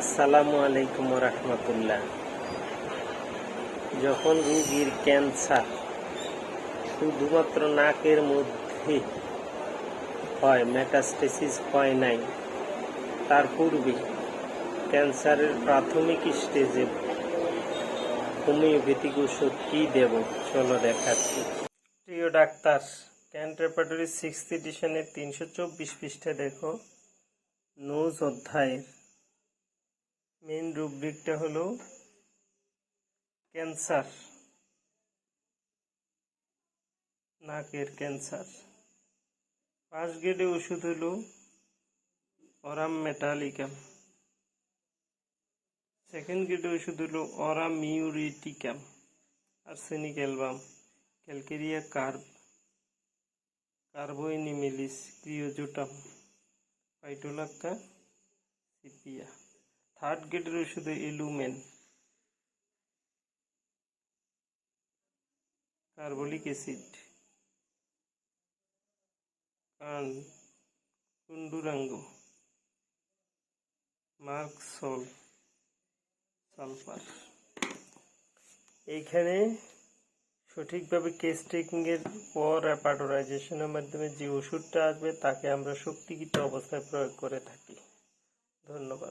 আসসালামু আলাইকুম রাহমাতুল্লাহ। যখন রোগীর ক্যান্সার শুধুমাত্র নাকের মধ্যে হয়, মেটাস্টেসিস হয় নাই, তার পূর্বে ক্যান্সারের প্রাথমিক স্টেজে হোমিওপ্যাথিক ওষুধ কী দেব চলো দেখাচ্ছি। প্রিয় ডাক্তার, ক্যান্ট রেপার্টরি 6th এডিশনের 324 পৃষ্ঠা দেখো। নোজ অধ্যায়ের মেন রুব্রিকটা হলো ক্যান্সার, নাকের ক্যান্সার। ফার্স্ট গ্রেডে ওষুধ হলো অরাম মেটালিকাম, সেকেন্ড গ্রেডে ওষুধ হলো aurum muriaticum, arsenic album, calcarea carb, carbo animalis, creosotum, phytolacca, sepia. Third গ্রেডের ওষুধ alumen, carbolic acid, condurango, merc sol, sulphur. এইখানে সঠিকভাবে কেস টেকিংয়ের পর রেপার্টরাইজেশনের মাধ্যমে যে ওষুধটা আসবে তাকে আমরা শক্তিকৃত অবস্থায় প্রয়োগ করে থাকি। ধন্যবাদ।